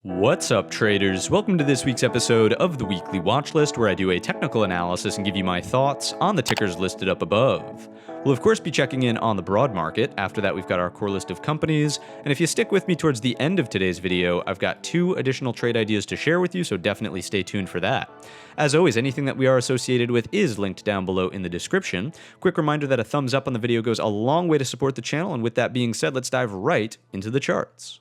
What's up, traders? Welcome to this week's episode of the Weekly Watchlist, where I do a technical analysis and give you my thoughts on the tickers listed up above. We'll of course be checking in on the broad market. After that, we've got our core list of companies. And if you stick with me towards the end of today's video, I've got 2 additional trade ideas to share with you, so definitely stay tuned for that. As always, anything that we are associated with is linked down below in the description. Quick reminder that a thumbs up on the video goes a long way to support the channel, and with that being said, let's dive right into the charts.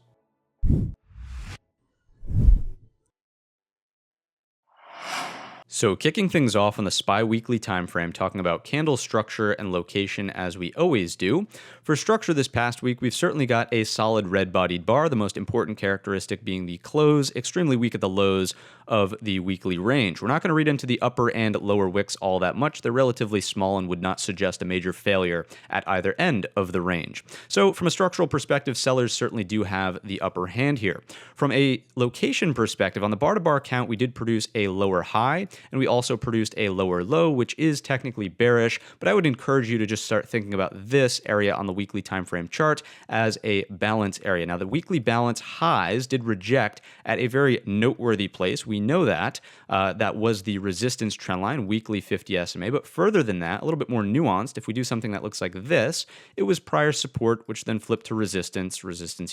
So kicking things off on the SPY weekly time frame, talking about candle structure and location as we always do. For structure this past week, we've certainly got a solid red-bodied bar, the most important characteristic being the close, extremely weak at the lows of the weekly range. We're not going to read into the upper and lower wicks all that much. They're relatively small and would not suggest a major failure at either end of the range. So from a structural perspective, sellers certainly do have the upper hand here. From a location perspective, on the bar-to-bar count, we did produce a lower high, and we also produced a lower low, which is technically bearish, but I would encourage you to just start thinking about this area on the weekly time frame chart as a balance area. Now, the weekly balance highs did reject at a very noteworthy place. We know that. That was the resistance trend line, weekly 50 SMA, but further than that, a little bit more nuanced, if we do something that looks like this, it was prior support, which then flipped to resistance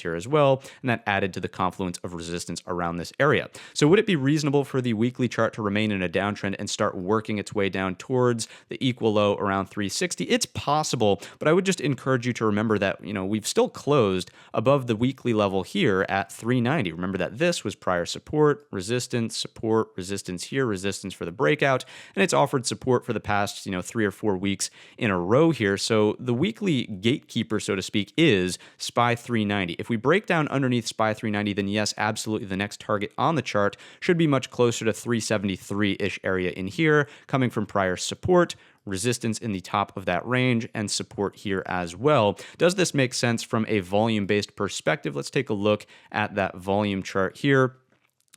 here as well, and that added to the confluence of resistance around this area. So would it be reasonable for the weekly chart to remain in a downtrend and start working its way down towards the equal low around 360? It's possible, but I would just encourage you to remember that, we've still closed above the weekly level here at 390. Remember that this was prior support, resistance here, resistance for the breakout, and it's offered support for the past, 3 or 4 weeks in a row here. So the weekly gatekeeper, so to speak, is SPY 390. If we break down underneath SPY 390, then yes, absolutely the next target on the chart should be much closer to 373-ish area in here, coming from prior support, resistance in the top of that range, and support here as well. Does this make sense from a volume-based perspective? Let's take a look at that volume chart here.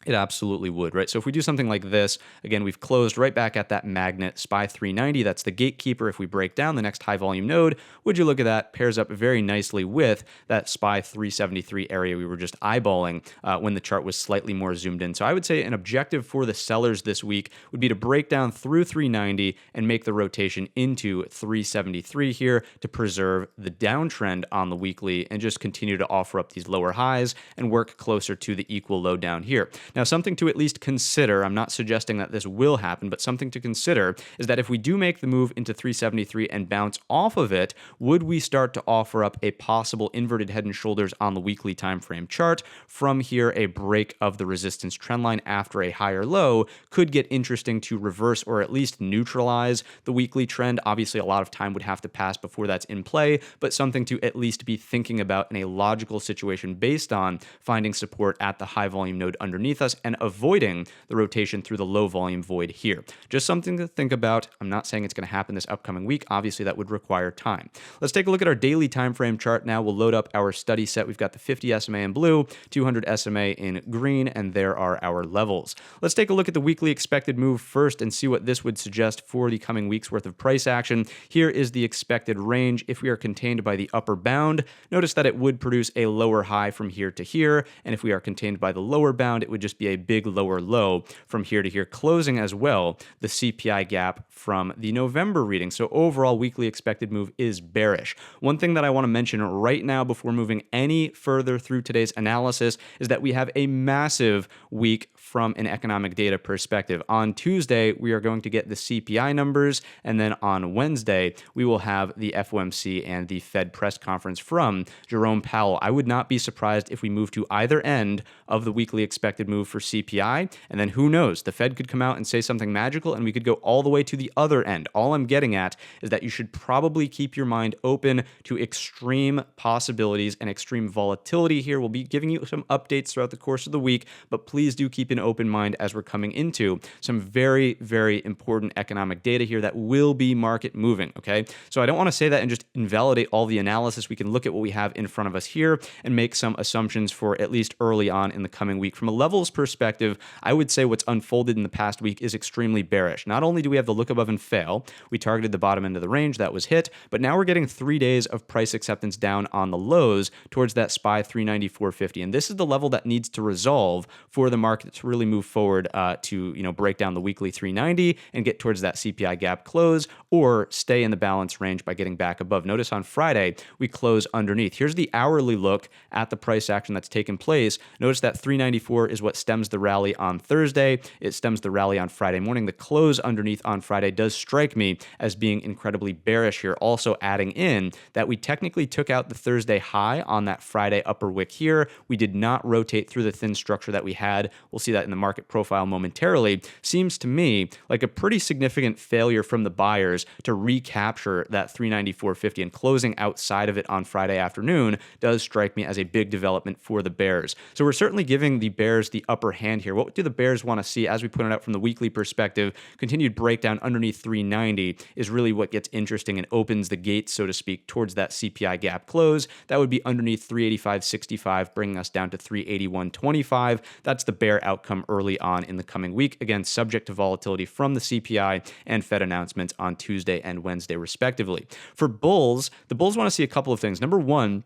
It absolutely would, right? So if we do something like this, again, we've closed right back at that magnet, SPY 390. That's the gatekeeper. If we break down the next high volume node, would you look at that? Pairs up very nicely with that SPY 373 area we were just eyeballing when the chart was slightly more zoomed in. So I would say an objective for the sellers this week would be to break down through 390 and make the rotation into 373 here to preserve the downtrend on the weekly and just continue to offer up these lower highs and work closer to the equal low down here. Now, something to at least consider, I'm not suggesting that this will happen, but something to consider is that if we do make the move into 373 and bounce off of it, would we start to offer up a possible inverted head and shoulders on the weekly time frame chart? From here, a break of the resistance trend line after a higher low could get interesting to reverse or at least neutralize the weekly trend. Obviously, a lot of time would have to pass before that's in play, but something to at least be thinking about in a logical situation based on finding support at the high volume node underneath us and avoiding the rotation through the low volume void here. Just something to think about. I'm not saying it's going to happen this upcoming week. Obviously, that would require time. Let's take a look at our daily time frame chart now. We'll load up our study set. We've got the 50 SMA in blue, 200 SMA in green, and there are our levels. Let's take a look at the weekly expected move first and see what this would suggest for the coming week's worth of price action. Here is the expected range. If we are contained by the upper bound, notice that it would produce a lower high from here to here, and if we are contained by the lower bound, it would just be a big lower low from here to here, closing as well the CPI gap from the November reading. So overall, weekly expected move is bearish. One thing that I want to mention right now before moving any further through today's analysis is that we have a massive week from an economic data perspective. On Tuesday, we are going to get the CPI numbers, and then on Wednesday, we will have the FOMC and the Fed press conference from Jerome Powell. I would not be surprised if we move to either end of the weekly expected move for CPI, and then who knows, the Fed could come out and say something magical, and we could go all the way to the other end. All I'm getting at is that you should probably keep your mind open to extreme possibilities and extreme volatility here. We'll be giving you some updates throughout the course of the week, but please do keep in an open mind as we're coming into some very, very important economic data here that will be market moving, okay? So I don't want to say that and just invalidate all the analysis. We can look at what we have in front of us here and make some assumptions for at least early on in the coming week. From a levels perspective, I would say what's unfolded in the past week is extremely bearish. Not only do we have the look above and fail, we targeted the bottom end of the range, that was hit, but now we're getting 3 days of price acceptance down on the lows towards that SPY 394.50. And this is the level that needs to resolve for the market to really move forward to break down the weekly 390 and get towards that CPI gap close, or stay in the balance range by getting back above. Notice on Friday, we close underneath. Here's the hourly look at the price action that's taken place. Notice that 394 is what stems the rally on Thursday. It stems the rally on Friday morning. The close underneath on Friday does strike me as being incredibly bearish here. Also adding in that we technically took out the Thursday high on that Friday upper wick here. We did not rotate through the thin structure that we had. We'll see that in the market profile momentarily. Seems to me like a pretty significant failure from the buyers to recapture that 394.50, and closing outside of it on Friday afternoon does strike me as a big development for the bears. So we're certainly giving the bears the upper hand here. What do the bears want to see? As we pointed out from the weekly perspective, continued breakdown underneath 390 is really what gets interesting and opens the gate, so to speak, towards that CPI gap close. That would be underneath 385.65, bringing us down to 381.25. That's the bear outcome early on in the coming week. Again, subject to volatility from the CPI and Fed announcements on Tuesday and Wednesday, respectively. For bulls, the bulls want to see a couple of things. Number one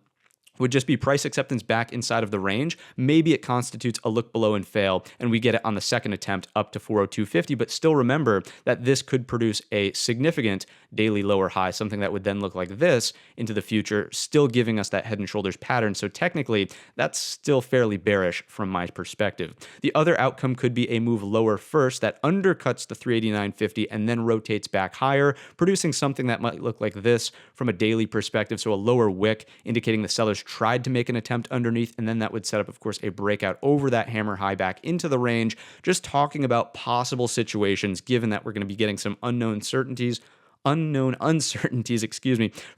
would just be price acceptance back inside of the range. Maybe it constitutes a look below and fail, and we get it on the second attempt up to 402.50, but still remember that this could produce a significant daily lower high, something that would then look like this into the future, still giving us that head and shoulders pattern. So technically, that's still fairly bearish from my perspective. The other outcome could be a move lower first that undercuts the 389.50 and then rotates back higher, producing something that might look like this from a daily perspective. So a lower wick indicating the sellers tried to make an attempt underneath, and then that would set up, of course, a breakout over that hammer high back into the range. Just talking about possible situations, given that we're going to be getting some unknown uncertainties, from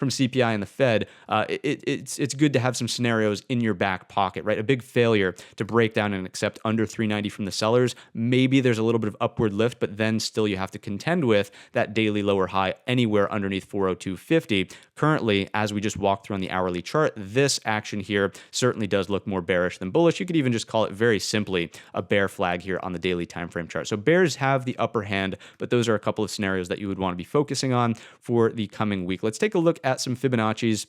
CPI and the Fed. It's good to have some scenarios in your back pocket, right? A big failure to break down and accept under 390 from the sellers. Maybe there's a little bit of upward lift, but then still you have to contend with that daily lower high anywhere underneath 402.50. Currently, as we just walked through on the hourly chart, this action here certainly does look more bearish than bullish. You could even just call it very simply a bear flag here on the daily time frame chart. So bears have the upper hand, but those are a couple of scenarios that you would want to be focusing on for the coming week. Let's take a look at some Fibonacci's.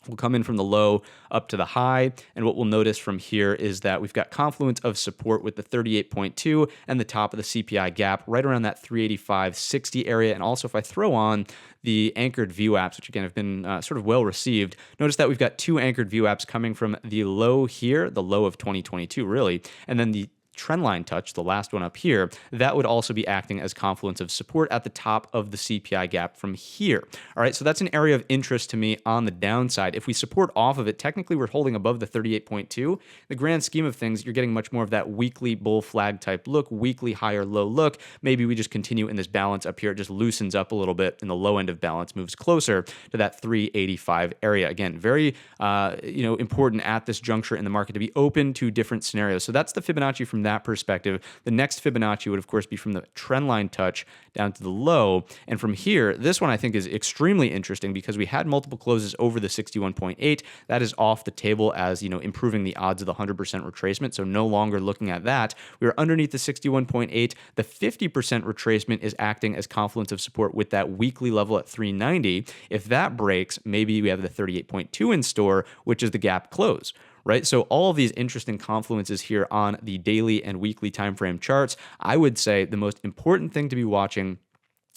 We'll come in from the low up to the high, and what we'll notice from here is that we've got confluence of support with the 38.2 and the top of the CPI gap right around that 385.60 area. And also, if I throw on the anchored VWAPs, which again have been sort of well received, notice that we've got two anchored VWAPs coming from the low here, the low of 2022 really, and then the trendline touch, the last one up here, that would also be acting as confluence of support at the top of the CPI gap from here. All right, so that's an area of interest to me on the downside. If we support off of it, technically we're holding above the 38.2. The grand scheme of things, you're getting much more of that weekly bull flag type look, weekly higher low look. Maybe we just continue in this balance up here. It just loosens up a little bit, and the low end of balance moves closer to that 385 area. Again, very important at this juncture in the market to be open to different scenarios. So that's the Fibonacci from that perspective. The next Fibonacci would, of course, be from the trendline touch down to the low. And from here, this one I think is extremely interesting because we had multiple closes over the 61.8. That is off the table as, improving the odds of the 100% retracement. So no longer looking at that. We are underneath the 61.8. The 50% retracement is acting as confluence of support with that weekly level at 390. If that breaks, maybe we have the 38.2 in store, which is the gap close. Right? So all of these interesting confluences here on the daily and weekly time frame charts. I would say the most important thing to be watching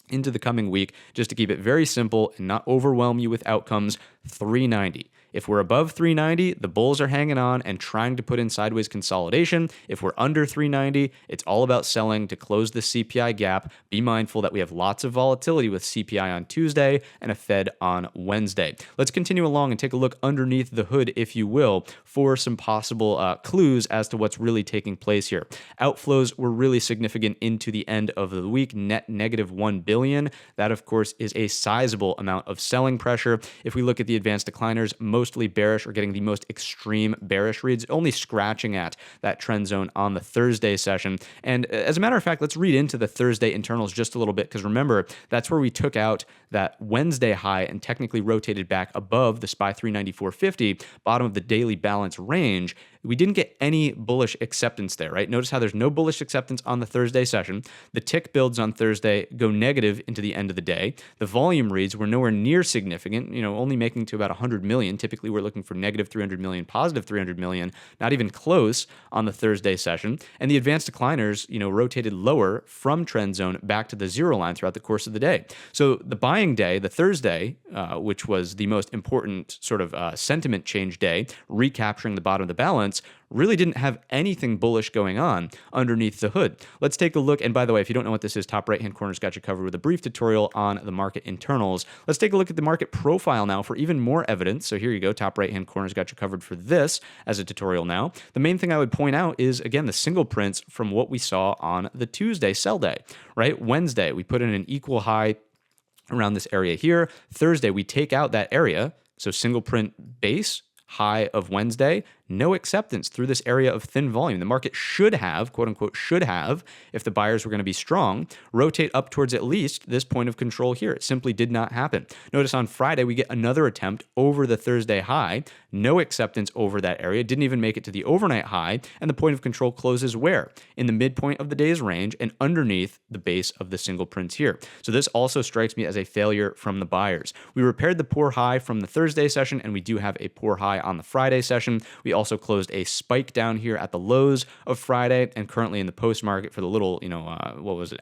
into the coming week, just to keep it very simple and not overwhelm you with outcomes, 390. If we're above 390, the bulls are hanging on and trying to put in sideways consolidation. If we're under 390, it's all about selling to close the CPI gap. Be mindful that we have lots of volatility with CPI on Tuesday and a Fed on Wednesday. Let's continue along and take a look underneath the hood, if you will, for some possible clues as to what's really taking place here. Outflows were really significant into the end of the week, net negative $1 billion. That, of course, is a sizable amount of selling pressure. If we look at the advanced decliners, most mostly bearish or getting the most extreme bearish reads, only scratching at that trend zone on the Thursday session. And as a matter of fact, let's read into the Thursday internals just a little bit, because remember, that's where we took out that Wednesday high and technically rotated back above the SPY 394.50, bottom of the daily balance range. We didn't get any bullish acceptance there, right? Notice how there's no bullish acceptance on the Thursday session. The tick builds on Thursday go negative into the end of the day. The volume reads were nowhere near significant, only making to about 100 million. Typically, we're looking for negative 300 million, positive 300 million, not even close on the Thursday session. And the advanced decliners, rotated lower from trend zone back to the zero line throughout the course of the day. So the buying day, the Thursday, which was the most important sort of sentiment change day, recapturing the bottom of the balance, really didn't have anything bullish going on underneath the hood. Let's take a look. And by the way, if you don't know what this is, top right-hand corner's got you covered with a brief tutorial on the market internals. Let's take a look at the market profile now for even more evidence. So here you go. Top right-hand corner's got you covered for this as a tutorial now. The main thing I would point out is, again, the single prints from what we saw on the Tuesday sell day, right? Wednesday, we put in an equal high around this area here. Thursday, we take out that area. So single print base, high of Wednesday, no acceptance through this area of thin volume. The market should have, quote unquote, should have, if the buyers were going to be strong, rotate up towards at least this point of control here. It simply did not happen. Notice on Friday, we get another attempt over the Thursday high, no acceptance over that area, didn't even make it to the overnight high, and the point of control closes where? In the midpoint of the day's range and underneath the base of the single prints here. So this also strikes me as a failure from the buyers. We repaired the poor high from the Thursday session, and we do have a poor high on the Friday session. We also closed a spike down here at the lows of Friday, and currently in the post market for the little,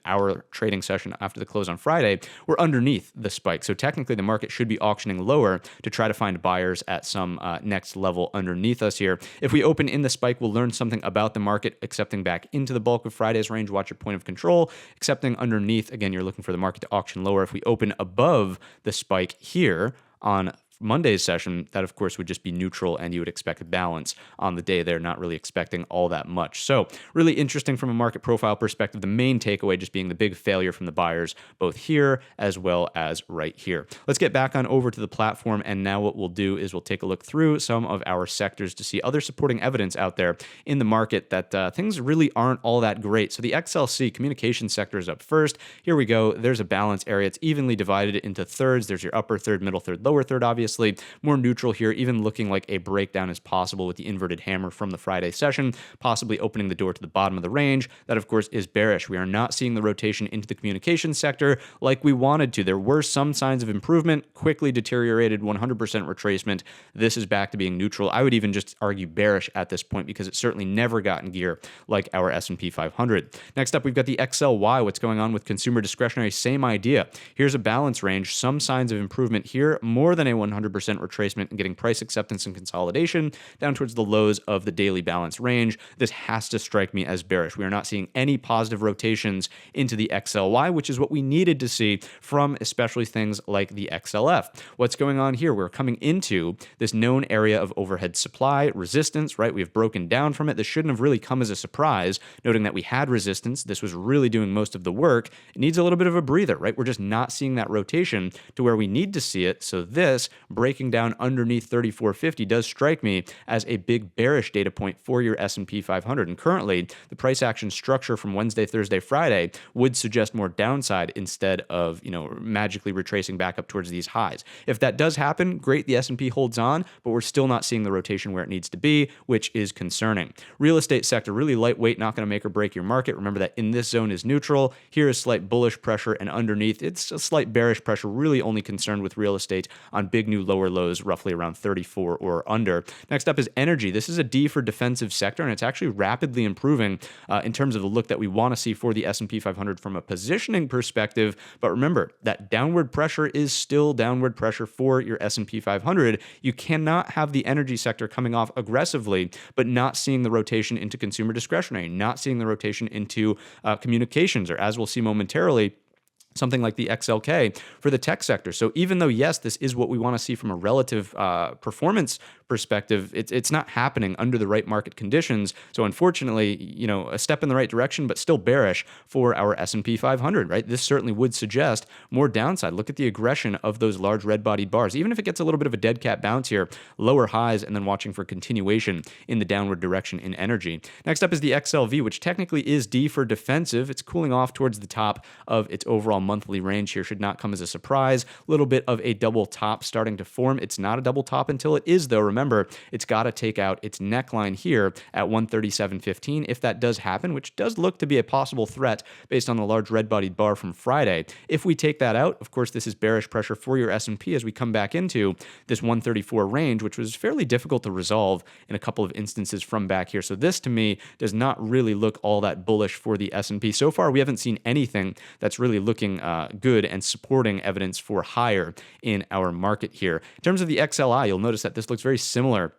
hour trading session after the close on Friday, we're underneath the spike. So technically the market should be auctioning lower to try to find buyers at some next level underneath us here. If we open in the spike, we'll learn something about the market accepting back into the bulk of Friday's range. Watch your point of control. Accepting underneath, again, you're looking for the market to auction lower. If we open above the spike here on Monday's session, that of course would just be neutral, and you would expect a balance on the day. They're not really expecting all that much. So really interesting from a market profile perspective. The main takeaway just being the big failure from the buyers, both here as well as right here. Let's get back on over to the platform, and now what we'll do is we'll take a look through some of our sectors to see other supporting evidence out there in the market that things really aren't all that great. So the XLC communication sector is up first. Here we go. There's a balance area. It's evenly divided into thirds. There's your upper third, middle third, lower third, obviously. More neutral here, even looking like a breakdown is possible with the inverted hammer from the Friday session, possibly opening the door to the bottom of the range. That, of course, is bearish. We are not seeing the rotation into the communications sector like we wanted to. There were some signs of improvement, quickly deteriorated, 100% retracement. This is back to being neutral. I would even just argue bearish at this point because it's certainly never gotten gear like our S&P 500. Next up, we've got the XLY. What's going on with consumer discretionary? Same idea. Here's a balance range. Some signs of improvement here, more than a 100% retracement and getting price acceptance and consolidation down towards the lows of the daily balance range. This has to strike me as bearish. We are not seeing any positive rotations into the XLY, which is what we needed to see from especially things like the XLF. What's going on here? We're coming into this known area of overhead supply resistance, right? We have broken down from it. This shouldn't have really come as a surprise, noting that we had resistance. This was really doing most of the work. It needs a little bit of a breather, right? We're just not seeing that rotation to where we need to see it. So this breaking down underneath 3450 does strike me as a big bearish data point for your S&P 500. And currently, the price action structure from Wednesday, Thursday, Friday would suggest more downside instead of, magically retracing back up towards these highs. If that does happen, great, the S&P holds on, but we're still not seeing the rotation where it needs to be, which is concerning. Real estate sector, really lightweight, not going to make or break your market. Remember that in this zone is neutral. Here is slight bullish pressure, and underneath, it's a slight bearish pressure, really only concerned with real estate on big new lower lows, roughly around 34 or under. Next up is energy. This is a D for defensive sector, and it's actually rapidly improving in terms of the look that we want to see for the S&P 500 from a positioning perspective. But remember, that downward pressure is still downward pressure for your S&P 500. You cannot have the energy sector coming off aggressively, but not seeing the rotation into consumer discretionary, not seeing the rotation into communications, or as we'll see momentarily, something like the XLK for the tech sector. So even though, yes, this is what we want to see from a relative performance perspective, it's not happening under the right market conditions. So unfortunately, a step in the right direction, but still bearish for our S&P 500, right? This certainly would suggest more downside. Look at the aggression of those large red-bodied bars. Even if it gets a little bit of a dead cat bounce here, lower highs, and then watching for continuation in the downward direction in energy. Next up is the XLV, which technically is D for defensive. It's cooling off towards the top of its overall monthly range here. Should not come as a surprise. A little bit of a double top starting to form. It's not a double top until it is, though. Remember, it's got to take out its neckline here at 137.15. If that does happen, which does look to be a possible threat based on the large red-bodied bar from Friday, if we take that out, of course, this is bearish pressure for your S&P as we come back into this 134 range, which was fairly difficult to resolve in a couple of instances from back here. So this, to me, does not really look all that bullish for the S&P. So far, we haven't seen anything that's really looking good and supporting evidence for higher in our market here. In terms of the XLI, you'll notice that this looks very similar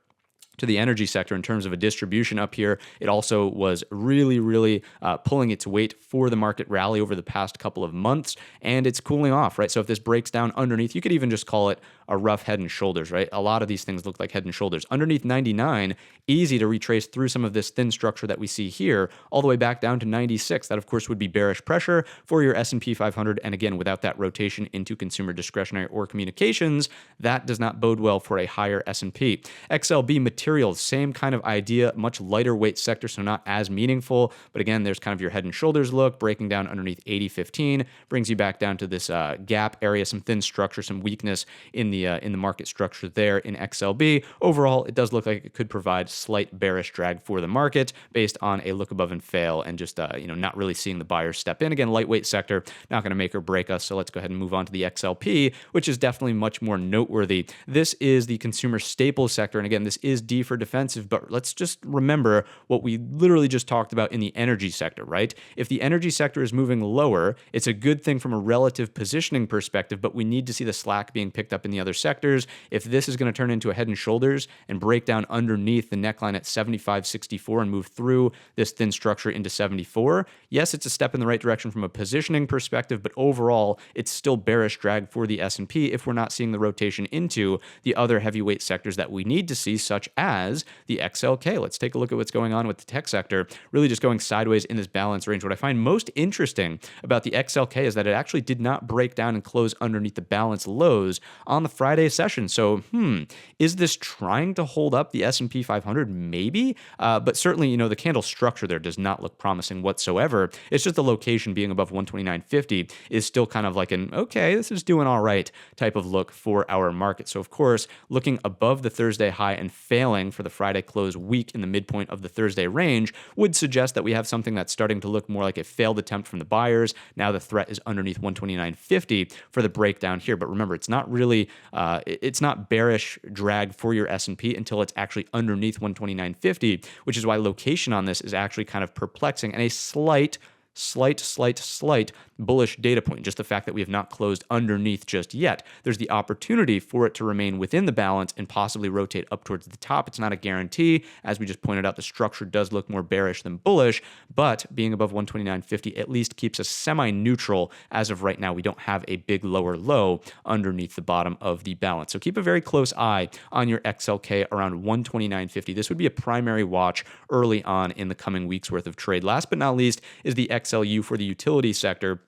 to the energy sector in terms of a distribution up here. It also was really pulling its weight for the market rally over the past couple of months, and it's cooling off, right? So if this breaks down underneath, you could even just call it a rough head and shoulders, right? A lot of these things look like head and shoulders. Underneath 99, easy to retrace through some of this thin structure that we see here, all the way back down to 96. That, of course, would be bearish pressure for your S&P 500, and again, without that rotation into consumer discretionary or communications, that does not bode well for a higher S&P. XLB materials, same kind of idea, much lighter weight sector, so not as meaningful, but again, there's kind of your head and shoulders look, breaking down underneath 80.15, brings you back down to this gap area, some thin structure, some weakness in the market structure there in XLB. Overall, it does look like it could provide slight bearish drag for the market based on a look above and fail and just not really seeing the buyers step in. Again, lightweight sector, not going to make or break us, so let's go ahead and move on to the XLP, which is definitely much more noteworthy. This is the consumer staples sector, and again, this is D for defensive, but let's just remember what we literally just talked about in the energy sector, right? If the energy sector is moving lower, it's a good thing from a relative positioning perspective, but we need to see the slack being picked up in the other sectors. If this is going to turn into a head and shoulders and break down underneath the neckline at 75.64 and move through this thin structure into 74, yes, it's a step in the right direction from a positioning perspective, but overall, it's still bearish drag for the S&P if we're not seeing the rotation into the other heavyweight sectors that we need to see, such as the XLK. Let's take a look at what's going on with the tech sector, really just going sideways in this balance range. What I find most interesting about the XLK is that it actually did not break down and close underneath the balance lows on the Friday session. So, is this trying to hold up the S&P 500? Maybe, but certainly, the candle structure there does not look promising whatsoever. It's just the location being above 129.50 is still kind of like an, okay, this is doing all right type of look for our market. So, of course, looking above the Thursday high and failing for the Friday close weak in the midpoint of the Thursday range would suggest that we have something that's starting to look more like a failed attempt from the buyers. Now the threat is underneath 129.50 for the breakdown here. But remember, it's not really, it's not bearish drag for your S&P until it's actually underneath 129.50, which is why location on this is actually kind of perplexing and a slight bullish data point. Just the fact that we have not closed underneath just yet. There's the opportunity for it to remain within the balance and possibly rotate up towards the top. It's not a guarantee. As we just pointed out, the structure does look more bearish than bullish, but being above 129.50 at least keeps us semi-neutral as of right now. We don't have a big lower low underneath the bottom of the balance. So keep a very close eye on your XLK around 129.50. This would be a primary watch early on in the coming weeks worth of trade. Last but not least is the XLU for the utility sector.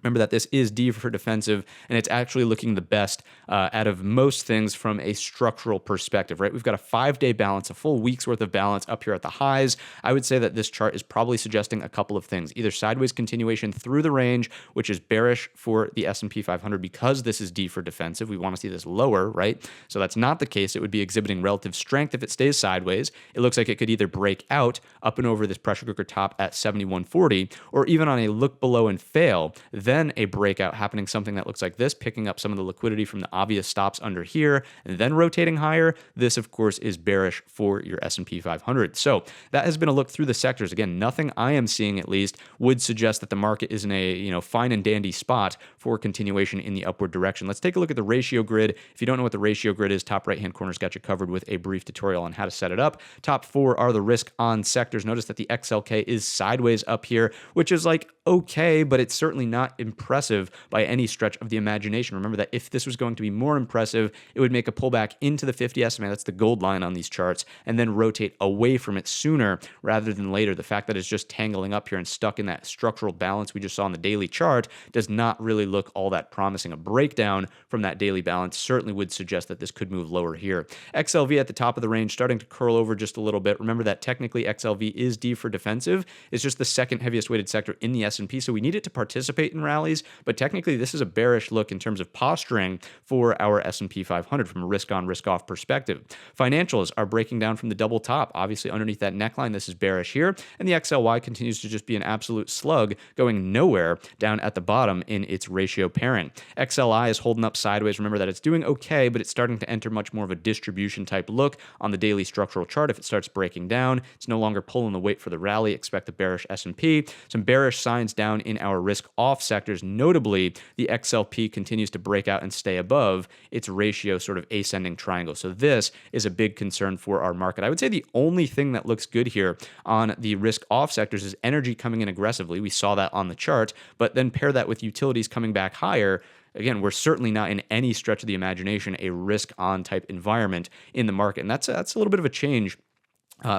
Remember that this is D for defensive, and it's actually looking the best out of most things from a structural perspective, right? We've got a 5-day balance, a full week's worth of balance up here at the highs. I would say that this chart is probably suggesting a couple of things, either sideways continuation through the range, which is bearish for the S&P 500 because this is D for defensive. We want to see this lower, right? So that's not the case. It would be exhibiting relative strength if it stays sideways. It looks like it could either break out up and over this pressure cooker top at 71.40, or even on a look below and fail, then a breakout happening, something that looks like this, picking up some of the liquidity from the obvious stops under here, and then rotating higher. This, of course, is bearish for your S&P 500. So that has been a look through the sectors. Again, nothing I am seeing at least would suggest that the market is in a fine and dandy spot for continuation in the upward direction. Let's take a look at the ratio grid. If you don't know what the ratio grid is, top right-hand corner's got you covered with a brief tutorial on how to set it up. Top 4 are the risk on sectors. Notice that the XLK is sideways up here, which is like okay, but it's certainly not impressive by any stretch of the imagination. Remember that if this was going to be more impressive, it would make a pullback into the 50 SMA, that's the gold line on these charts, and then rotate away from it sooner rather than later. The fact that it's just tangling up here and stuck in that structural balance we just saw on the daily chart does not really look all that promising. A breakdown from that daily balance certainly would suggest that this could move lower here. XLV at the top of the range starting to curl over just a little bit. Remember that technically XLV is D for defensive. It's just the second heaviest weighted sector in the S&P, so we need it to participate in rallies, but technically this is a bearish look in terms of posturing for our S&P 500 from a risk-on, risk-off perspective. Financials are breaking down from the double top. Obviously underneath that neckline, this is bearish here, and the XLY continues to just be an absolute slug going nowhere down at the bottom in its ratio pairing. XLI is holding up sideways. Remember that it's doing okay, but it's starting to enter much more of a distribution type look on the daily structural chart. If it starts breaking down, it's no longer pulling the weight for the rally. Expect a bearish S&P. Some bearish signs down in our risk-off sectors. Notably, the XLP continues to break out and stay above its ratio sort of ascending triangle. So this is a big concern for our market. I would say the only thing that looks good here on the risk-off sectors is energy coming in aggressively. We saw that on the chart, but then pair that with utilities coming back higher. Again, we're certainly not in any stretch of the imagination a risk-on type environment in the market, and that's a little bit of a change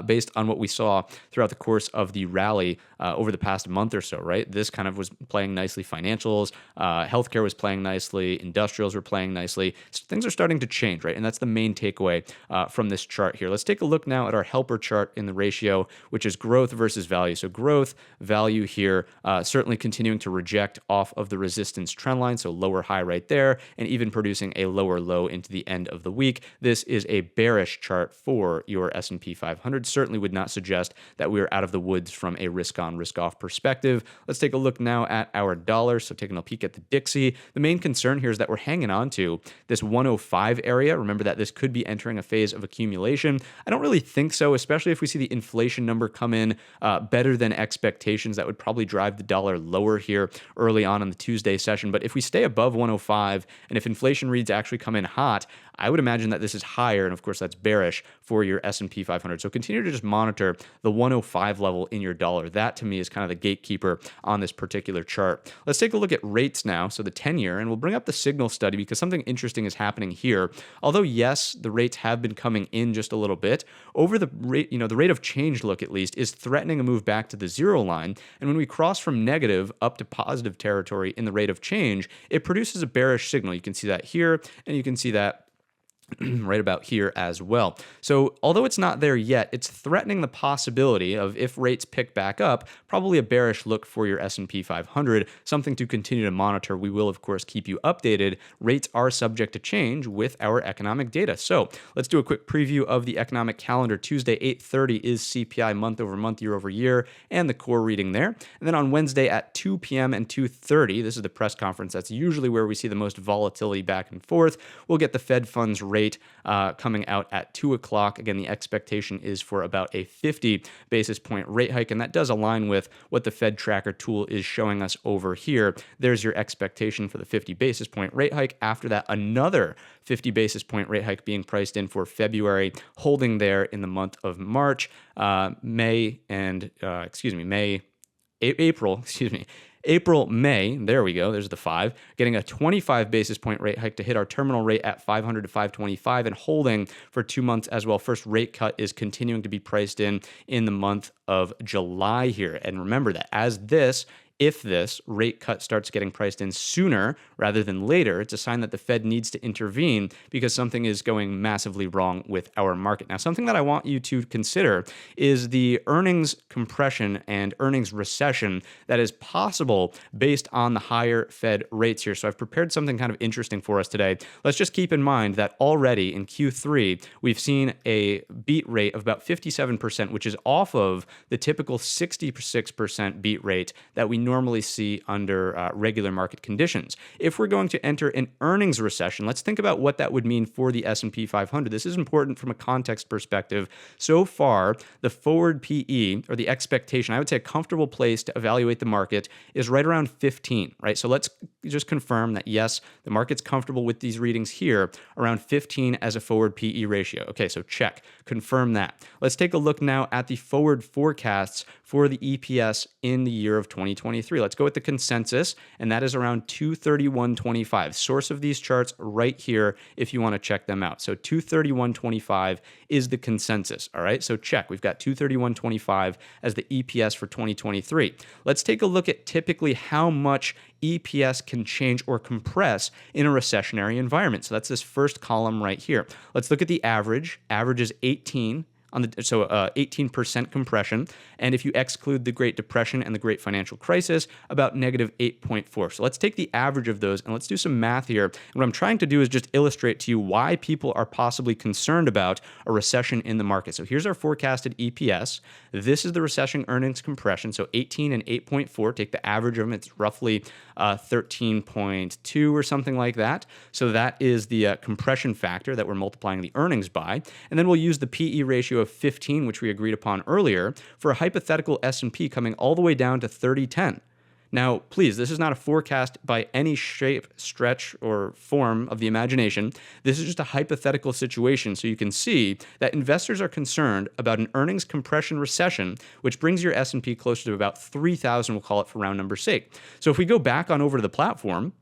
based on what we saw throughout the course of the rally over the past month or so, right? This kind of was playing nicely. Financials, healthcare was playing nicely. Industrials were playing nicely. So things are starting to change, right? And that's the main takeaway from this chart here. Let's take a look now at our helper chart in the ratio, which is growth versus value. So growth, value here, certainly continuing to reject off of the resistance trend line. So lower high right there, and even producing a lower low into the end of the week. This is a bearish chart for your S&P 500. Certainly would not suggest that we are out of the woods from a risk-on, risk-off perspective. Let's take a look now at our dollar. So taking a peek at the Dixie. The main concern here is that we're hanging on to this 105 area. Remember that this could be entering a phase of accumulation. I don't really think so, especially if we see the inflation number come in better than expectations. That would probably drive the dollar lower here early on in the Tuesday session. But if we stay above 105, and if inflation reads actually come in hot, I would imagine that this is higher, and of course that's bearish for your S&P 500. So continue to just monitor the 105 level in your dollar. That to me is kind of the gatekeeper on this particular chart. Let's take a look at rates now, so the 10-year, and we'll bring up the signal study because something interesting is happening here. Although yes, the rates have been coming in just a little bit, over the rate, the rate of change look at least is threatening a move back to the zero line, and when we cross from negative up to positive territory in the rate of change, it produces a bearish signal. You can see that here, and you can see that right about here as well. So although it's not there yet, it's threatening the possibility of, if rates pick back up, probably a bearish look for your S&P 500, something to continue to monitor. We will, of course, keep you updated. Rates are subject to change with our economic data. So let's do a quick preview of the economic calendar. Tuesday, 8:30 is CPI month over month, year over year, and the core reading there. And then on Wednesday at 2 p.m. and 2:30, this is the press conference. That's usually where we see the most volatility back and forth. We'll get the Fed funds rate coming out at 2 o'clock. Again, the expectation is for about a 50 basis point rate hike, and that does align with what the Fed tracker tool is showing us over here. There's your expectation for the 50 basis point rate hike. After that, another 50 basis point rate hike being priced in for February, holding there in the month of March, April, May, there we go, there's the 5, getting a 25 basis point rate hike to hit our terminal rate at 500 to 525 and holding for 2 months as well. First rate cut is continuing to be priced in the month of July here. And remember that if this rate cut starts getting priced in sooner rather than later, it's a sign that the Fed needs to intervene because something is going massively wrong with our market. Now, something that I want you to consider is the earnings compression and earnings recession that is possible based on the higher Fed rates here. So I've prepared something kind of interesting for us today. Let's just keep in mind that already in Q3, we've seen a beat rate of about 57%, which is off of the typical 66% beat rate that we normally see under regular market conditions. If we're going to enter an earnings recession, let's think about what that would mean for the S&P 500. This is important from a context perspective. So far, the forward PE, or the expectation, I would say a comfortable place to evaluate the market, is right around 15, right? So let's just confirm that, yes, the market's comfortable with these readings here, around 15 as a forward PE ratio. Okay, so check, confirm that. Let's take a look now at the forward forecasts for the EPS in the year of 2020. 2023. Let's go with the consensus, and that is around 231.25. Source of these charts right here if you want to check them out. So 231.25 is the consensus, all right? So check. We've got 231.25 as the EPS for 2023. Let's take a look at typically how much EPS can change or compress in a recessionary environment. So that's this first column right here. Let's look at the average. Average is 18. 18% compression. And if you exclude the Great Depression and the Great Financial Crisis, about negative 8.4. So let's take the average of those and let's do some math here. And what I'm trying to do is just illustrate to you why people are possibly concerned about a recession in the market. So here's our forecasted EPS. This is the recession earnings compression. So 18 and 8.4, take the average of them. It's roughly 13.2 or something like that. So that is the compression factor that we're multiplying the earnings by. And then we'll use the PE ratio of 15, which we agreed upon earlier, for a hypothetical S&P coming all the way down to 30.10. Now, please, this is not a forecast by any shape, stretch, or form of the imagination. This is just a hypothetical situation, so you can see that investors are concerned about an earnings compression recession, which brings your S&P closer to about 3,000, we'll call it for round number's sake. So if we go back on over to the platform,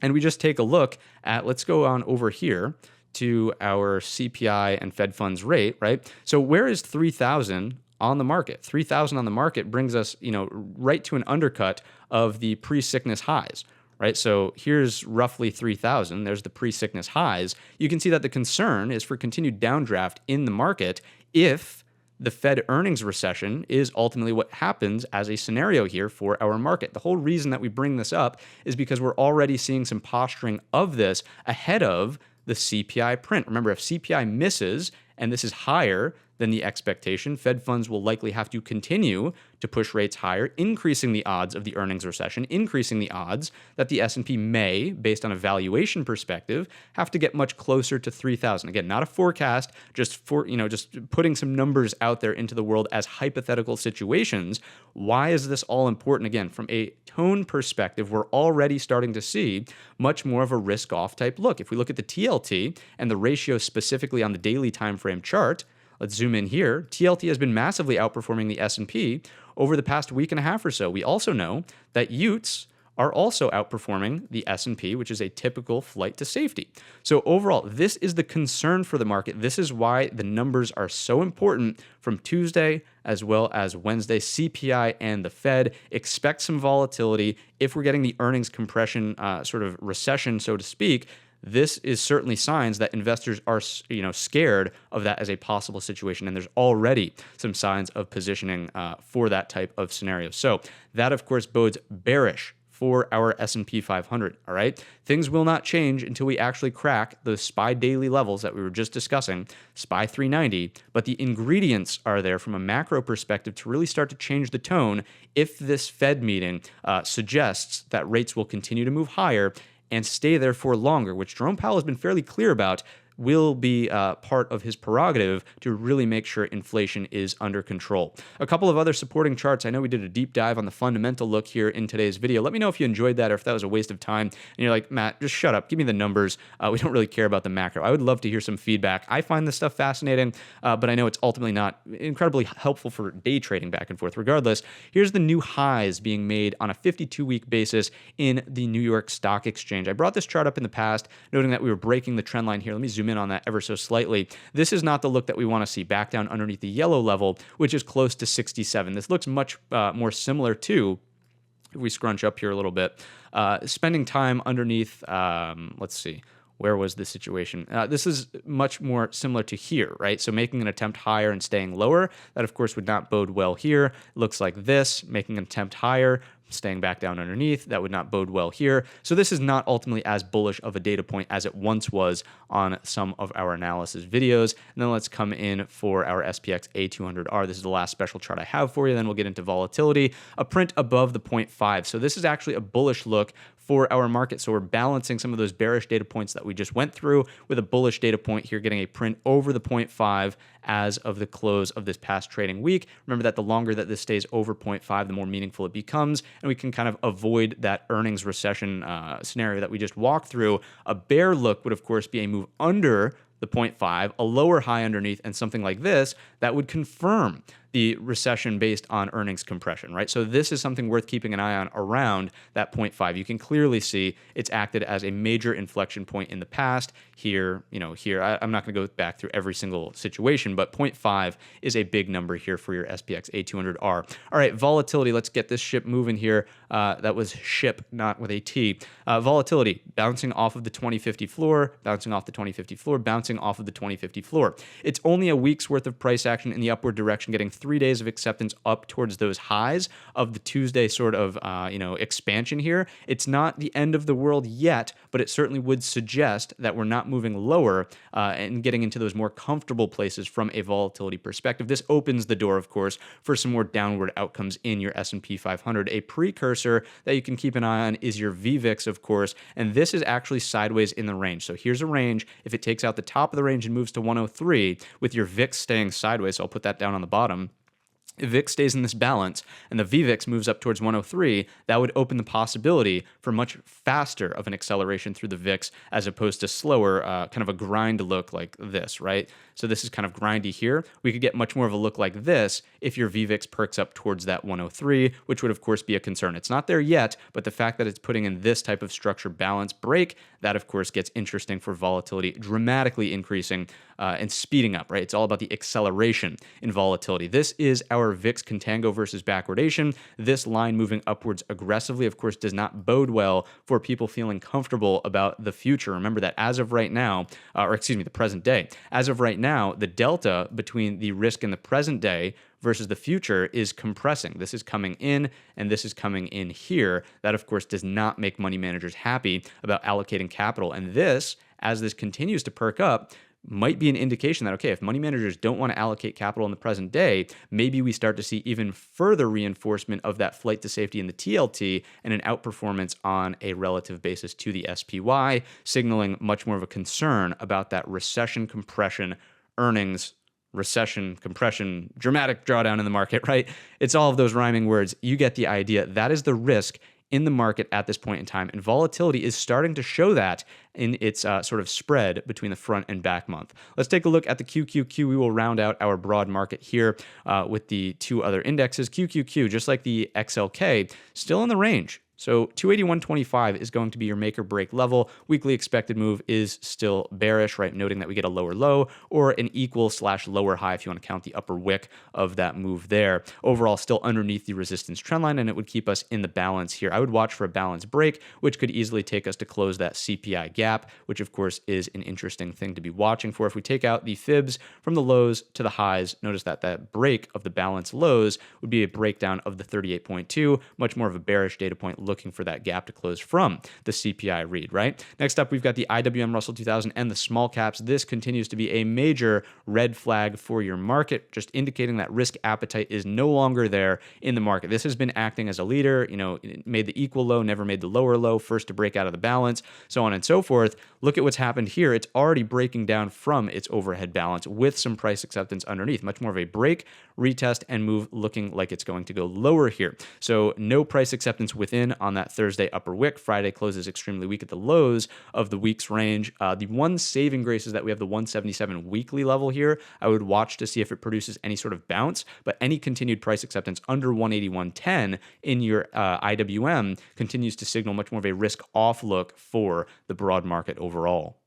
and we just take a look at, let's go on over here to our CPI and Fed funds rate, right? So where is 3,000 on the market? 3,000 on the market brings us, right to an undercut of the pre-sickness highs, right? So here's roughly 3,000. There's the pre-sickness highs. You can see that the concern is for continued downdraft in the market if the Fed earnings recession is ultimately what happens as a scenario here for our market. The whole reason that we bring this up is because we're already seeing some posturing of this ahead of the CPI print. Remember, if CPI misses and this is higher than the expectation, Fed funds will likely have to continue to push rates higher, increasing the odds of the earnings recession, increasing the odds that the S&P may, based on a valuation perspective, have to get much closer to 3,000. Again, not a forecast, just putting some numbers out there into the world as hypothetical situations. Why is this all important? Again, from a tone perspective, we're already starting to see much more of a risk-off type look. If we look at the TLT and the ratio specifically on the daily time frame chart, let's zoom in here. TLT has been massively outperforming the S&P over the past week and a half or so. We also know that UTs are also outperforming the S&P, which is a typical flight to safety. So overall, this is the concern for the market. This is why the numbers are so important from Tuesday as well as Wednesday. CPI and the Fed expect some volatility. If we're getting the earnings compression sort of recession, so to speak, this is certainly signs that investors are, scared of that as a possible situation, and there's already some signs of positioning for that type of scenario. So that, of course, bodes bearish for our S&P 500, all right? Things will not change until we actually crack those SPY daily levels that we were just discussing, SPY 390, but the ingredients are there from a macro perspective to really start to change the tone if this Fed meeting suggests that rates will continue to move higher and stay there for longer, which Jerome Powell has been fairly clear about will be part of his prerogative to really make sure inflation is under control. A couple of other supporting charts. I know we did a deep dive on the fundamental look here in today's video. Let me know if you enjoyed that or if that was a waste of time and you're like, Matt, just shut up. Give me the numbers. We don't really care about the macro. I would love to hear some feedback. I find this stuff fascinating, but I know it's ultimately not incredibly helpful for day trading back and forth. Regardless, here's the new highs being made on a 52-week basis in the New York Stock Exchange. I brought this chart up in the past, noting that we were breaking the trend line here. Let me zoom in on that ever so slightly. This is not the look that we want to see back down underneath the yellow level, which is close to 67. This looks much more similar to, if we scrunch up here a little bit, spending time underneath, let's see, where was the situation? This is much more similar to here, right? So making an attempt higher and staying lower, that of course would not bode well here. It looks like this, making an attempt higher, staying back down underneath, that would not bode well here. So this is not ultimately as bullish of a data point as it once was on some of our analysis videos. And then let's come in for our SPX A200R. This is the last special chart I have for you. Then we'll get into volatility, a print above the 0.5. So this is actually a bullish look for our market. So we're balancing some of those bearish data points that we just went through with a bullish data point here, getting a print over the 0.5 as of the close of this past trading week. Remember that the longer that this stays over 0.5, the more meaningful it becomes, and we can kind of avoid that earnings recession scenario that we just walked through. A bear look would, of course, be a move under the 0.5, a lower high underneath, and something like this that would confirm the recession based on earnings compression, right? So this is something worth keeping an eye on around that 0.5. You can clearly see it's acted as a major inflection point in the past. Here, I'm not going to go back through every single situation, but 0.5 is a big number here for your SPX A200R. All right, volatility. Let's get this ship moving here. That was ship, not with a T. Volatility, bouncing off of the 2050 floor, bouncing off the 2050 floor, bouncing off of the 2050 floor. It's only a week's worth of price action in the upward direction, getting 3 days of acceptance up towards those highs of the Tuesday sort of, expansion here. It's not the end of the world yet, but it certainly would suggest that we're not moving lower and getting into those more comfortable places from a volatility perspective. This opens the door, of course, for some more downward outcomes in your S&P 500. A precursor that you can keep an eye on is your VVIX, of course, and this is actually sideways in the range. So here's a range. If it takes out the top of the range and moves to 103, with your VIX staying sideways, so I'll put that down on the bottom. If VIX stays in this balance and the VVIX moves up towards 103, that would open the possibility for much faster of an acceleration through the VIX as opposed to slower, kind of a grind look like this, right? So this is kind of grindy here. We could get much more of a look like this if your VVIX perks up towards that 103, which would of course be a concern. It's not there yet, but the fact that it's putting in this type of structure balance break, that of course gets interesting for volatility, dramatically increasing and speeding up, right? It's all about the acceleration in volatility. This is our VIX Contango versus backwardation. This line moving upwards aggressively, of course, does not bode well for people feeling comfortable about the future. Remember that as of right now, the present day, as of right now, the delta between the risk in the present day versus the future is compressing. This is coming in and this is coming in here. That, of course, does not make money managers happy about allocating capital. And this, as this continues to perk up, might be an indication that, okay, if money managers don't want to allocate capital in the present day, maybe we start to see even further reinforcement of that flight to safety in the TLT and an outperformance on a relative basis to the SPY, signaling much more of a concern about that recession compression earnings. Recession, compression, dramatic drawdown in the market, right? It's all of those rhyming words. You get the idea. That is the risk in the market at this point in time. And volatility is starting to show that in its sort of spread between the front and back month. Let's take a look at the QQQ. We will round out our broad market here with the two other indexes. QQQ, just like the XLK, still in the range. So 281.25 is going to be your make or break level. Weekly expected move is still bearish, right? Noting that we get a lower low or an equal/lower high if you want to count the upper wick of that move there. Overall, still underneath the resistance trend line, and it would keep us in the balance here. I would watch for a balance break, which could easily take us to close that CPI gap, which of course is an interesting thing to be watching for. If we take out the fibs from the lows to the highs, notice that that break of the balance lows would be a breakdown of the 38.2, much more of a bearish data point looking for that gap to close from the CPI read, right? Next up, we've got the IWM Russell 2000 and the small caps. This continues to be a major red flag for your market, just indicating that risk appetite is no longer there in the market. This has been acting as a leader, it made the equal low, never made the lower low, first to break out of the balance, so on and so forth. Look at what's happened here. It's already breaking down from its overhead balance with some price acceptance underneath, much more of a break, retest, and move looking like it's going to go lower here. So no price acceptance within on that Thursday upper wick. Friday closes extremely weak at the lows of the week's range. The one saving grace is that we have the 177 weekly level here. I would watch to see if it produces any sort of bounce, but any continued price acceptance under 181.10 in your IWM continues to signal much more of a risk off look for the broad market overall.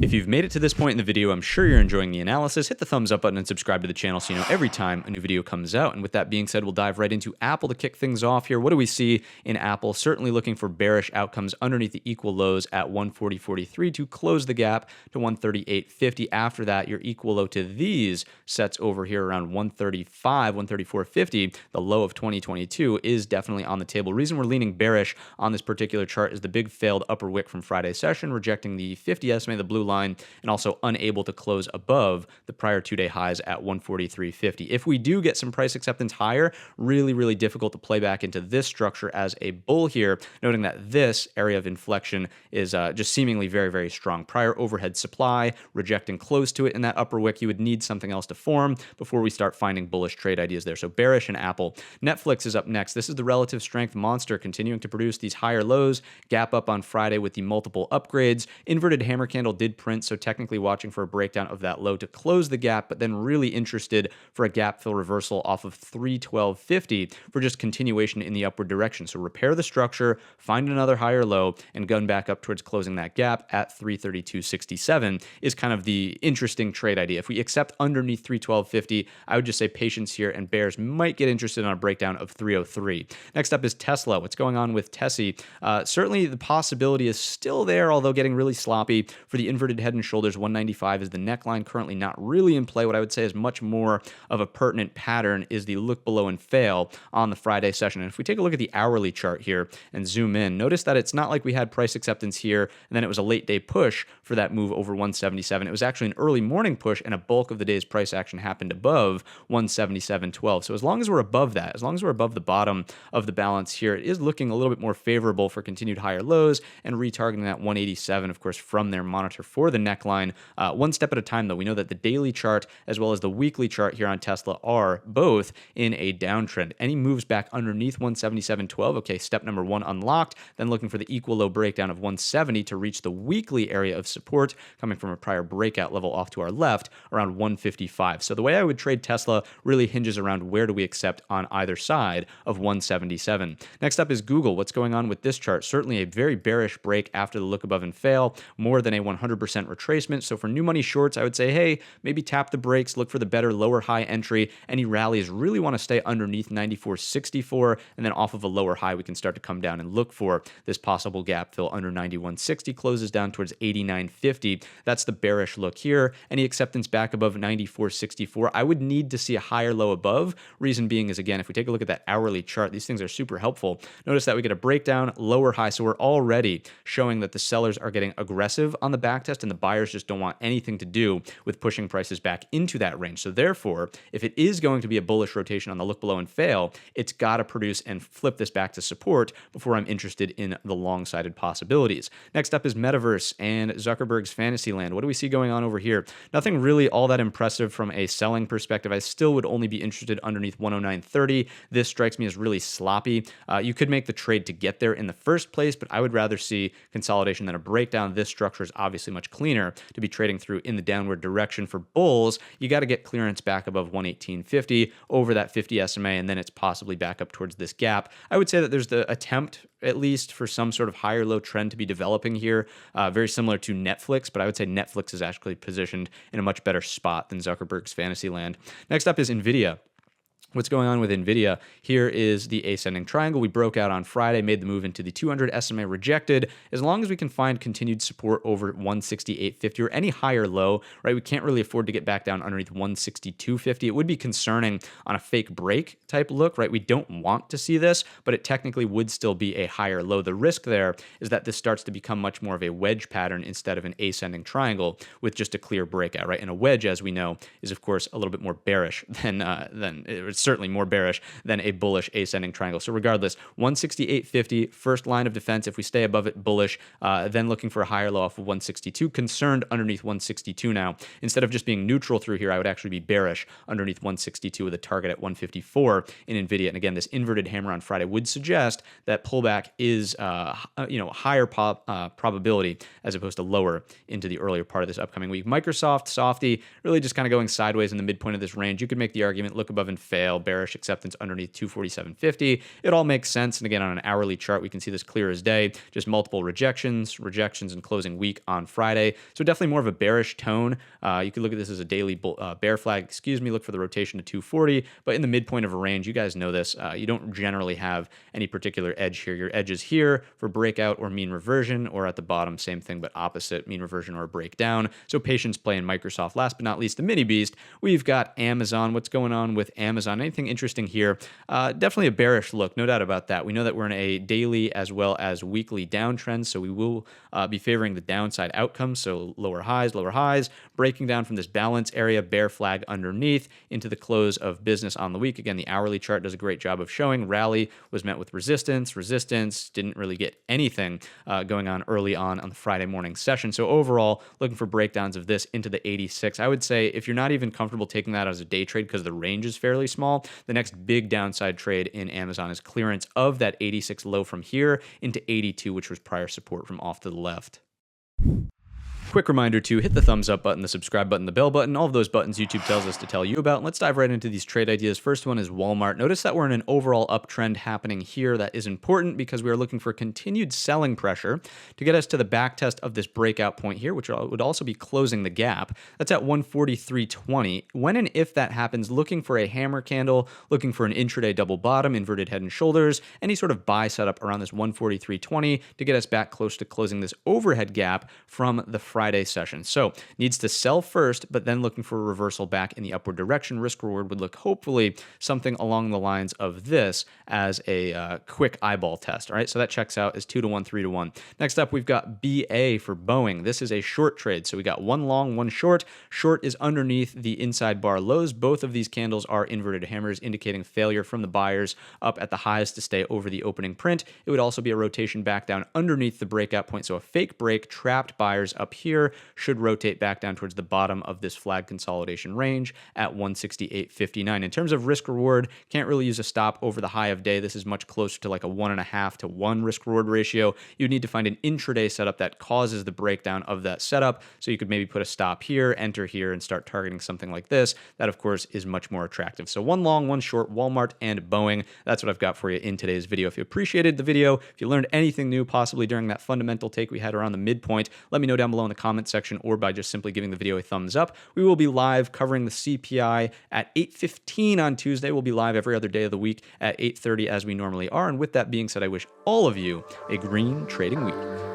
If you've made it to this point in the video, I'm sure you're enjoying the analysis. Hit the thumbs up button and subscribe to the channel so you know every time a new video comes out. And with that being said, we'll dive right into Apple to kick things off here. What do we see in Apple? Certainly looking for bearish outcomes underneath the equal lows at 140.43 to close the gap to 138.50. After that, your equal low to these sets over here around 135, 134.50. The low of 2022 is definitely on the table. Reason we're leaning bearish on this particular chart is the big failed upper wick from Friday's session, rejecting the 50 estimate, the blue line, and also unable to close above the prior two-day highs at 143.50. If we do get some price acceptance higher, really difficult to play back into this structure as a bull here, noting that this area of inflection is just seemingly very strong. Prior overhead supply, rejecting close to it in that upper wick, you would need something else to form before we start finding bullish trade ideas there. So bearish in Apple. Netflix is up next. This is the relative strength monster continuing to produce these higher lows, gap up on Friday with the multiple upgrades. Inverted hammer candle did mid print, so technically watching for a breakdown of that low to close the gap, but then really interested for a gap fill reversal off of 312.50 for just continuation in the upward direction. So repair the structure, find another higher low, and gun back up towards closing that gap at 332.67 is kind of the interesting trade idea. If we accept underneath 312.50, I would just say patience here, and bears might get interested on a breakdown of 303. Next up is Tesla. What's going on with Tessie? Certainly the possibility is still there, although getting really sloppy. For the inverted head and shoulders, 195 is the neckline, currently not really in play. What I would say is much more of a pertinent pattern is the look below and fail on the Friday session. And if we take a look at the hourly chart here and zoom in, notice that it's not like we had price acceptance here and then it was a late day push for that move over 177. It was actually an early morning push, and a bulk of the day's price action happened above 177.12. So as long as we're above that, as long as we're above the bottom of the balance here, it is looking a little bit more favorable for continued higher lows and retargeting that 187, of course, from their monitor for the neckline. One step at a time, though. We know that the daily chart as well as the weekly chart here on Tesla are both in a downtrend. Any moves back underneath 177.12, okay, step number one unlocked, then looking for the equal low breakdown of 170 to reach the weekly area of support coming from a prior breakout level off to our left around 155. So the way I would trade Tesla really hinges around where do we accept on either side of 177. Next up is Google. What's going on with this chart? Certainly a very bearish break after the look above and fail, more than a 100% retracement. So for new money shorts, I would say, hey, maybe tap the brakes, look for the better lower high entry. Any rallies really want to stay underneath 94.64, and then off of a lower high, we can start to come down and look for this possible gap fill under 91.60, closes down towards 89.50. That's the bearish look here. Any acceptance back above 94.64, I would need to see a higher low above. Reason being is, again, if we take a look at that hourly chart, these things are super helpful. Notice that we get a breakdown, lower high, so we're already showing that the sellers are getting aggressive on the backtest and the buyers just don't want anything to do with pushing prices back into that range. So therefore, if it is going to be a bullish rotation on the look below and fail, it's got to produce and flip this back to support before I'm interested in the long-sided possibilities. Next up is Metaverse and Zuckerberg's Fantasyland. What do we see going on over here? Nothing really all that impressive from a selling perspective. I still would only be interested underneath 109.30. This strikes me as really sloppy. You could make the trade to get there in the first place, but I would rather see consolidation than a breakdown. This structure is obviously much cleaner to be trading through in the downward direction. For bulls, you got to get clearance back above 118.50 over that 50 SMA, and then it's possibly back up towards this gap. I would say that there's the attempt, at least, for some sort of higher low trend to be developing here, very similar to Netflix, but I would say Netflix is actually positioned in a much better spot than Zuckerberg's Fantasyland. Next up is NVIDIA. What's going on with NVIDIA? Here is the ascending triangle. We broke out on Friday, made the move into the 200 SMA, rejected. As long as we can find continued support over 168.50 or any higher low, right? We can't really afford to get back down underneath 162.50. It would be concerning on a fake break type look, right? We don't want to see this, but it technically would still be a higher low. The risk there is that this starts to become much more of a wedge pattern instead of an ascending triangle with just a clear breakout, right? And a wedge, as we know, is of course a little bit more bearish than it's certainly more bearish than a bullish ascending triangle. So regardless, 168.50, first line of defense. If we stay above it, bullish. Then looking for a higher low off of 162. Concerned underneath 162 now. Instead of just being neutral through here, I would actually be bearish underneath 162 with a target at 154 in NVIDIA. And again, this inverted hammer on Friday would suggest that pullback is higher probability as opposed to lower into the earlier part of this upcoming week. Microsoft, softy, really just kind of going sideways in the midpoint of this range. You could make the argument, look above and fail, bearish acceptance underneath 247.50. It all makes sense. And again, on an hourly chart, we can see this clear as day. Just multiple rejections and closing weak on Friday. So definitely more of a bearish tone. You could look at this as a daily bear flag, look for the rotation to 240. But in the midpoint of a range, you guys know this, you don't generally have any particular edge here. Your edge is here for breakout or mean reversion, or at the bottom, same thing, but opposite, mean reversion or a breakdown. So patience play in Microsoft. Last but not least, the mini beast. We've got Amazon. What's going on with Amazon? Anything interesting here? Definitely a bearish look, no doubt about that. We know that we're in a daily as well as weekly downtrend, so we will be favoring the downside outcome. So lower highs, breaking down from this balance area, bear flag underneath into the close of business on the week. Again, the hourly chart does a great job of showing rally was met with resistance, didn't really get anything going on early on the Friday morning session. So overall, looking for breakdowns of this into the 86. I would say if you're not even comfortable taking that as a day trade because the range is fairly small, the next big downside trade in Amazon is clearance of that 86 low from here into 82, which was prior support from off to the left. Quick reminder to hit the thumbs up button, the subscribe button, the bell button, all of those buttons YouTube tells us to tell you about. And let's dive right into these trade ideas. First one is Walmart. Notice that we're in an overall uptrend happening here. That is important because we are looking for continued selling pressure to get us to the back test of this breakout point here, which would also be closing the gap. That's at 143.20. When and if that happens, looking for a hammer candle, looking for an intraday double bottom, inverted head and shoulders, any sort of buy setup around this 143.20 to get us back close to closing this overhead gap from the Friday session. So needs to sell first, but then looking for a reversal back in the upward direction. Risk reward would look hopefully something along the lines of this as a quick eyeball test. All right, so that checks out as 2-to-1, 3-to-1. Next up, we've got BA for Boeing. This is a short trade. So we got one long, one short. Short is underneath the inside bar lows. Both of these candles are inverted hammers, indicating failure from the buyers up at the highs to stay over the opening print. It would also be a rotation back down underneath the breakout point. So a fake break, trapped buyers up here should rotate back down towards the bottom of this flag consolidation range at 168.59. In terms of risk reward, can't really use a stop over the high of day. This is much closer to like a 1.5 to 1 risk reward ratio. You need to find an intraday setup that causes the breakdown of that setup. So you could maybe put a stop here, enter here, and start targeting something like this. That, of course, is much more attractive. So one long, one short, Walmart and Boeing. That's what I've got for you in today's video. If you appreciated the video, if you learned anything new, possibly during that fundamental take we had around the midpoint, let me know down below in the comment section or by just simply giving the video a thumbs up. We will be live covering the CPI at 8:15 on Tuesday. We'll be live every other day of the week at 8:30 as we normally are. And with that being said, I wish all of you a green trading week.